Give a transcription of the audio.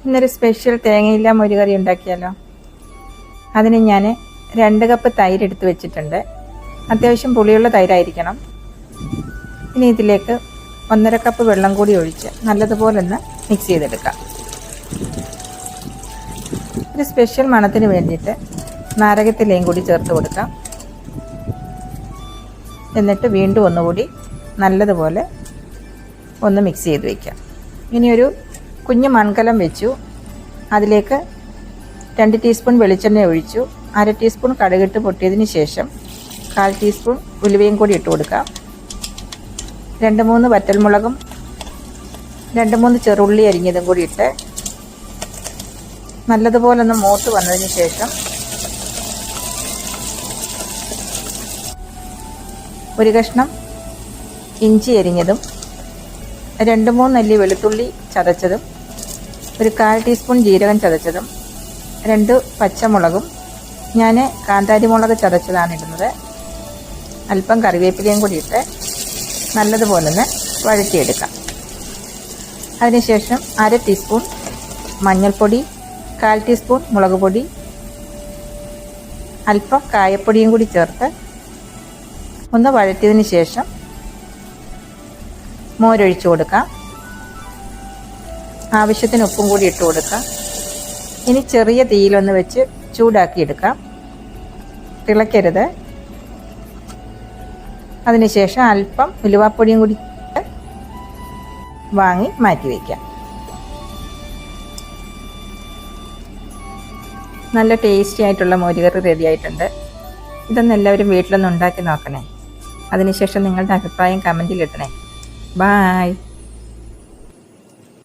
ഇന്നൊരു സ്പെഷ്യൽ തേങ്ങയില്ല മോരുകറി ഉണ്ടാക്കിയാലോ. അതിന് ഞാൻ 2 കപ്പ് തൈര് എടുത്ത് വെച്ചിട്ടുണ്ട്. അത്യാവശ്യം പുളിയുള്ള തൈരായിരിക്കണം. ഇനി ഇതിലേക്ക് 1.5 കപ്പ് വെള്ളം കൂടി ഒഴിച്ച് നല്ലതുപോലെ ഒന്ന് മിക്സ് ചെയ്തെടുക്കാം. ഒരു സ്പെഷ്യൽ മണത്തിന് വേണ്ടിയിട്ട് നാരകത്തിലയും കൂടി ചേർത്ത് കൊടുക്കാം. എന്നിട്ട് വീണ്ടും ഒന്നുകൂടി നല്ലതുപോലെ ഒന്ന് മിക്സ് ചെയ്ത് വയ്ക്കാം. ഇനിയൊരു കുഞ്ഞു മൺകലം വെച്ചു. അതിലേക്ക് 2 ടീസ്പൂൺ വെളിച്ചെണ്ണ ഒഴിച്ചു. 1/2 ടീസ്പൂൺ കടുകിട്ട് പൊട്ടിയതിന് ശേഷം 1/4 ടീസ്പൂൺ ഉലുവയും കൂടി ഇട്ട് കൊടുക്കാം. 2-3 വറ്റൽമുളകും 2-3 ചെറുള്ളി അരിഞ്ഞതും കൂടി ഇട്ട് നല്ലതുപോലെ ഒന്ന് മൂത്ത് വന്നതിന് ശേഷം ഒരു കഷ്ണം ഇഞ്ചി അരിഞ്ഞതും 2-3 അല്ലി വെളുത്തുള്ളി ചതച്ചതും 1/4 ടീസ്പൂൺ ജീരകം ചതച്ചതും 2 പച്ചമുളകും, ഞാൻ കാന്താരി മുളക് ചതച്ചതാണ് ഇടുന്നത്, അല്പം കറിവേപ്പിലയും കൂടി ഇട്ട് നല്ലതുപോലെ ഒന്ന് വഴറ്റിയെടുക്കാം. അതിനുശേഷം 1/2 ടീസ്പൂൺ മഞ്ഞൾപ്പൊടി, 1/4 ടീസ്പൂൺ മുളക് പൊടി, അല്പം കായപ്പൊടിയും കൂടി ചേർത്ത് ഒന്ന് വഴറ്റിയതിന് ശേഷം മോരൊഴിച്ചു കൊടുക്കാം. ആവശ്യത്തിന് ഉപ്പും കൂടി ഇട്ട് കൊടുക്കാം. ഇനി ചെറിയ തീയിലൊന്ന് വെച്ച് ചൂടാക്കിയെടുക്കാം. തിളയ്ക്കരുത്. അതിനുശേഷം അല്പം ഉലുവാപ്പൊടിയും കൂടി വാങ്ങി മാറ്റി വയ്ക്കാം. നല്ല ടേസ്റ്റി ആയിട്ടുള്ള മോരുകറി റെഡി ആയിട്ടുണ്ട്. ഇതൊന്ന് എല്ലാവരും വീട്ടിലൊന്ന് ഉണ്ടാക്കി നോക്കണേ. അതിനുശേഷം നിങ്ങളുടെ അഭിപ്രായം കമൻറ്റിൽ ഇടണേ. ബായ്.